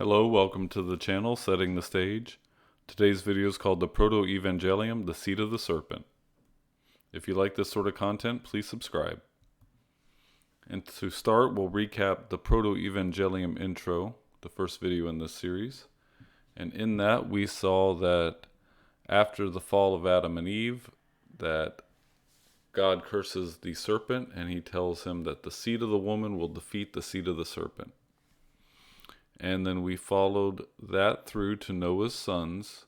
Hello, welcome to the channel, Setting the Stage. Today's video is called the Protoevangelium, the Seed of the Serpent. If you like this sort of content, please subscribe. And to start, we'll recap the Protoevangelium intro, the first video in this series. And in that, we saw that after the fall of Adam and Eve, that God curses the serpent, and he tells him that the seed of the woman will defeat the seed of the serpent. And then we followed that through to Noah's sons,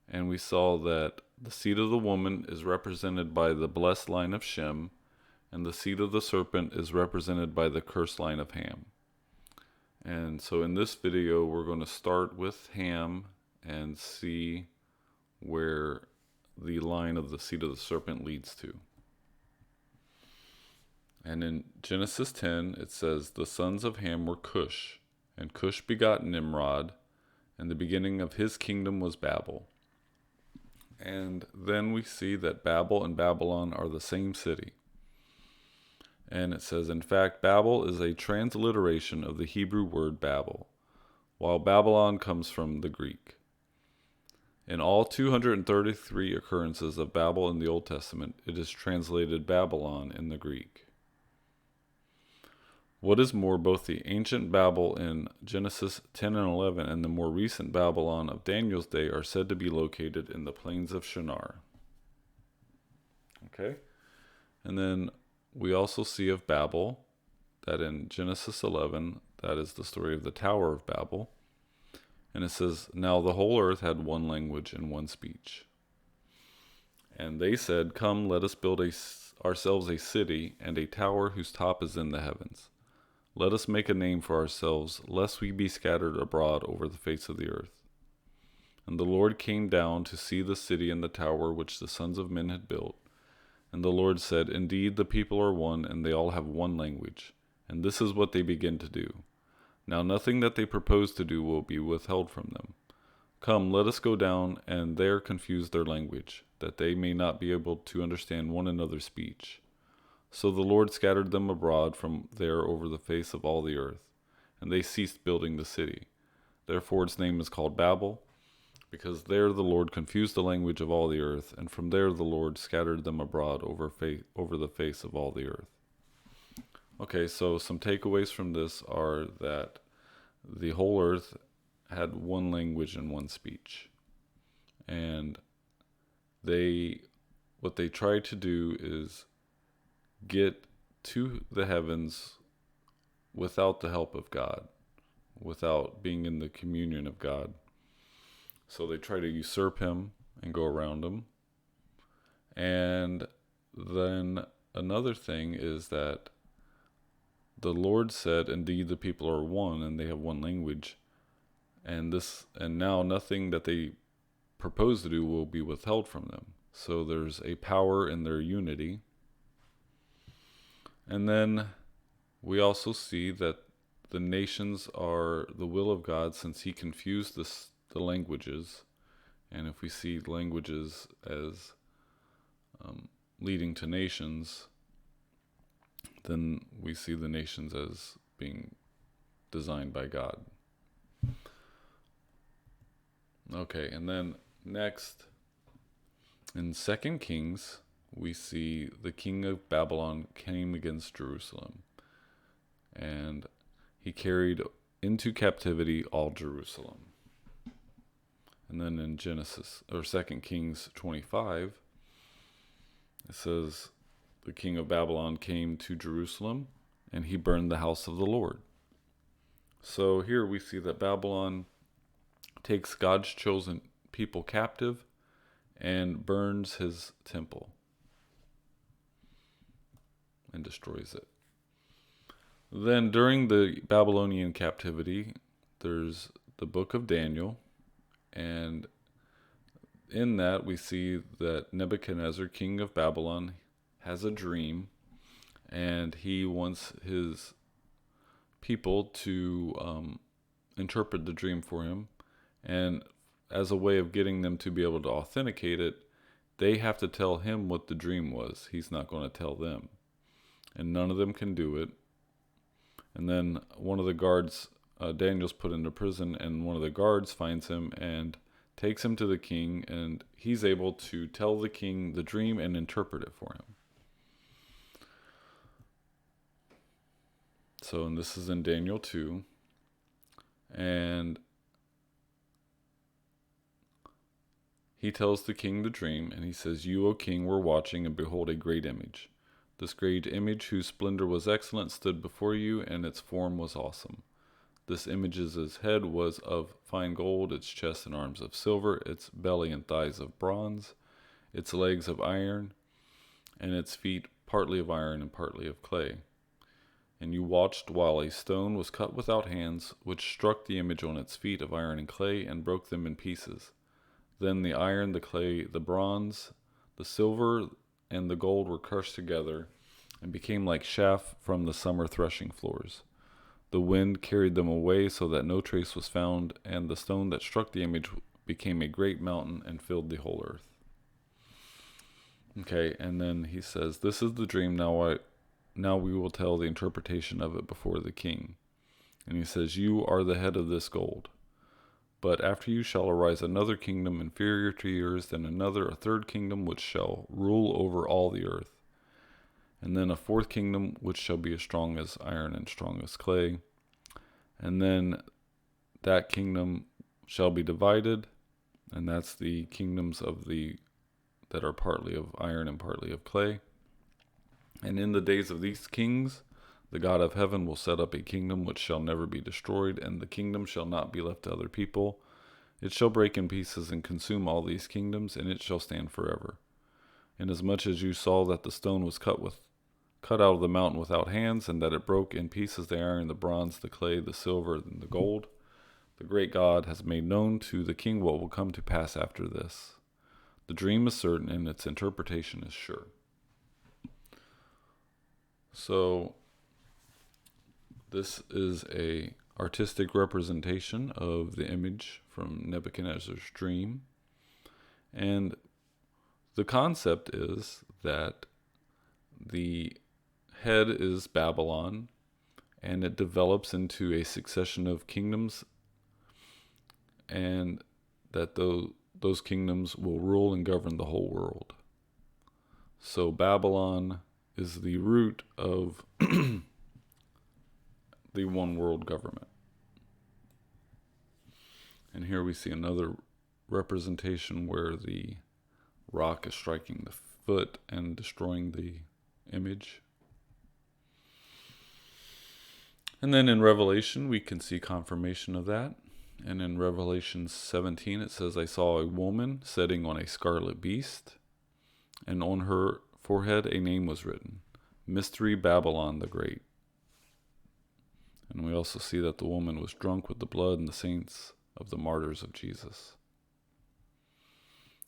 and we saw that the seed of the woman is represented by the blessed line of Shem, and the seed of the serpent is represented by the cursed line of Ham. And so in this video, we're going to start with Ham and see where the line of the seed of the serpent leads to. And in Genesis 10, it says, the sons of Ham were Cush, and Cush begot Nimrod, and the beginning of his kingdom was Babel. And then we see that Babel and Babylon are the same city. And it says, in fact, Babel is a transliteration of the Hebrew word Babel, while Babylon comes from the Greek. In all 233 occurrences of Babel in the Old Testament, it is translated Babylon in the Greek. What is more, both the ancient Babel in Genesis 10 and 11 and the more recent Babylon of Daniel's day are said to be located in the plains of Shinar. Okay? And then we also see of Babel that in Genesis 11, that is the story of the Tower of Babel. And it says, now the whole earth had one language and one speech. And they said, come, let us build ourselves a city and a tower whose top is in the heavens. Let us make a name for ourselves, lest we be scattered abroad over the face of the earth. And the Lord came down to see the city and the tower which the sons of men had built. And the Lord said, indeed, the people are one, and they all have one language. And this is what they begin to do. Now nothing that they propose to do will be withheld from them. Come, let us go down, and there confuse their language, that they may not be able to understand one another's speech. So the Lord scattered them abroad from there over the face of all the earth, and they ceased building the city. Therefore its name is called Babel, because there the Lord confused the language of all the earth, and from there the Lord scattered them abroad over the face of all the earth. Okay, so some takeaways from this are that the whole earth had one language and one speech. And what they tried to do is get to the heavens without the help of God, without being in the communion of God. So they try to usurp him and go around him. And then another thing is that the Lord said, indeed, the people are one and they have one language. And now nothing that they propose to do will be withheld from them. So there's a power in their unity. And then we also see that the nations are the will of God, since he confused the languages. And if we see languages as leading to nations, then we see the nations as being designed by God. Okay, and then next, in 2 Kings, we see the king of Babylon came against Jerusalem, and he carried into captivity all Jerusalem. And then in 2 Kings 25, it says, the king of Babylon came to Jerusalem, and he burned the house of the Lord. So here we see that Babylon takes God's chosen people captive and burns his temple and destroys it. Then during the Babylonian captivity, there's the book of Daniel, and in that we see that Nebuchadnezzar, king of Babylon, has a dream, and he wants his people to interpret the dream for him. And as a way of getting them to be able to authenticate it, they have to tell him what the dream was. He's not going to tell them. And none of them can do it. And then one of the guards Daniel's put into prison, and one of the guards finds him and takes him to the king, and he's able to tell the king the dream and interpret it for him. So, and this is in Daniel 2, and he tells the king the dream, and he says, "You, O king, were watching, and behold, a great image. This great image, whose splendor was excellent, stood before you, and its form was awesome. This image's head was of fine gold, its chest and arms of silver, its belly and thighs of bronze, its legs of iron, and its feet partly of iron and partly of clay. And you watched while a stone was cut without hands, which struck the image on its feet of iron and clay, and broke them in pieces. Then the iron, the clay, the bronze, the silver, and the gold were crushed together, and became like chaff from the summer threshing floors. The wind carried them away so that no trace was found, and the stone that struck the image became a great mountain and filled the whole earth." Okay, and then he says, "This is the dream. Now we will tell the interpretation of it before the king." And he says, "You are the head of this gold. But after you shall arise another kingdom inferior to yours, then another, a third kingdom, which shall rule over all the earth. And then a fourth kingdom, which shall be as strong as iron and strong as clay. And then that kingdom shall be divided, and that's the kingdoms that are partly of iron and partly of clay. And in the days of these kings, the God of heaven will set up a kingdom which shall never be destroyed, and the kingdom shall not be left to other people. It shall break in pieces and consume all these kingdoms, and it shall stand forever. Inasmuch as you saw that the stone was cut out of the mountain without hands, and that it broke in pieces the iron, the bronze, the clay, the silver, and the gold, the great God has made known to the king what will come to pass after this. The dream is certain, and its interpretation is sure." So, this is a artistic representation of the image from Nebuchadnezzar's dream. And the concept is that the head is Babylon, and it develops into a succession of kingdoms, and that those kingdoms will rule and govern the whole world. So Babylon is the root of the one world government. And here we see another representation where the rock is striking the foot and destroying the image. And then in Revelation, we can see confirmation of that. And in Revelation 17, it says, "I saw a woman sitting on a scarlet beast, and on her forehead a name was written, Mystery Babylon the Great." And we also see that the woman was drunk with the blood and the saints of the martyrs of Jesus.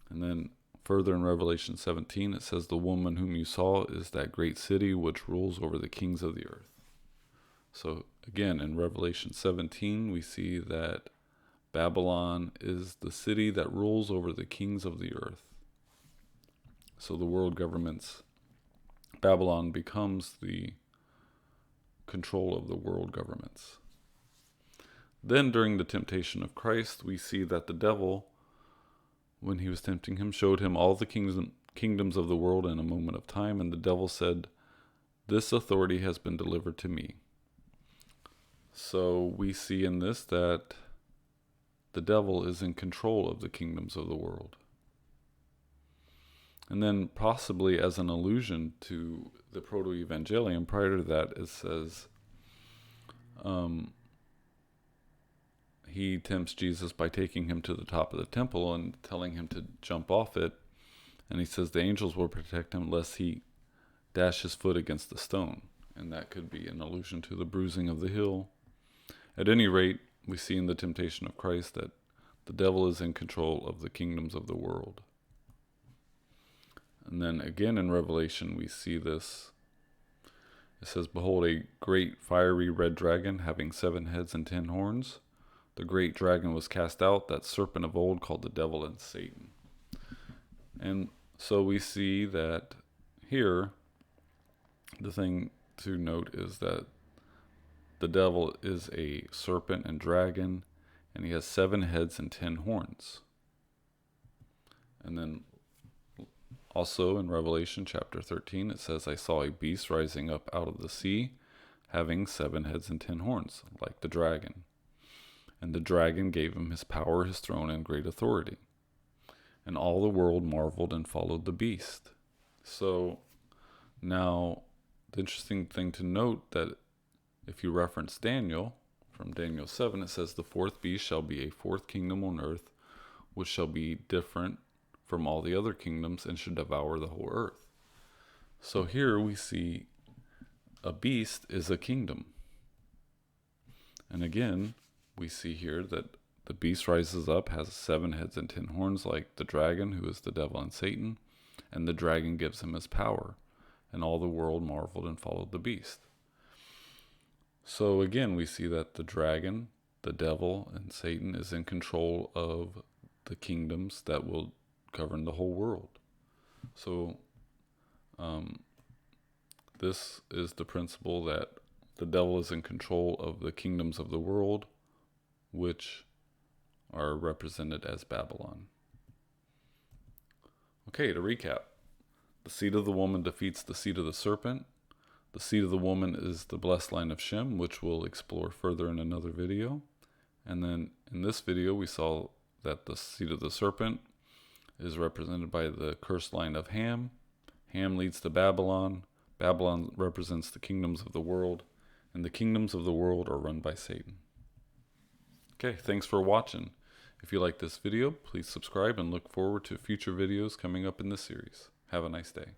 And then further in Revelation 17, it says, "The woman whom you saw is that great city which rules over the kings of the earth." So again, in Revelation 17, we see that Babylon is the city that rules over the kings of the earth. So the world governments, Babylon becomes the control of the world governments. Then during the temptation of Christ, we see that the devil, when he was tempting him, showed him all the kingdoms of the world in a moment of time, and the devil said, "This authority has been delivered to me." So we see in this that the devil is in control of the kingdoms of the world. And then possibly as an allusion to the Protoevangelium, prior to that, it says he tempts Jesus by taking him to the top of the temple and telling him to jump off it. And he says the angels will protect him lest he dash his foot against the stone. And that could be an allusion to the bruising of the heel. At any rate, we see in the temptation of Christ that the devil is in control of the kingdoms of the world. And then again in Revelation, we see this. It says, "Behold, a great fiery red dragon, having 7 heads and 10 horns. The great dragon was cast out, that serpent of old, called the devil and Satan." And so we see that here, the thing to note is that the devil is a serpent and dragon, and he has 7 heads and 10 horns. And then also in Revelation chapter 13, it says, I saw a beast rising up out of the sea, having 7 heads and 10 horns, like the dragon. And the dragon gave him his power, his throne, and great authority. And all the world marveled and followed the beast. So now, the interesting thing to note that if you reference Daniel, from Daniel 7, it says, the 4th beast shall be a 4th kingdom on earth, which shall be different from all the other kingdoms and should devour the whole earth. So here we see a beast is a kingdom. And again, we see here that the beast rises up, has 7 heads and 10 horns like the dragon, who is the devil and Satan, and the dragon gives him his power. And all the world marveled and followed the beast. So again, we see that the dragon, the devil, and Satan is in control of the kingdoms that will govern the whole world. So this is the principle that the devil is in control of the kingdoms of the world, which are represented as Babylon. Okay, to recap. The seed of the woman defeats the seed of the serpent. The seed of the woman is the blessed line of Shem, which we'll explore further in another video. And then in this video, we saw that the seed of the serpent is represented by the cursed line of Ham. Ham leads to Babylon. Babylon represents the kingdoms of the world, and the kingdoms of the world are run by Satan. Okay, thanks for watching. If you like this video, please subscribe and look forward to future videos coming up in this series. Have a nice day.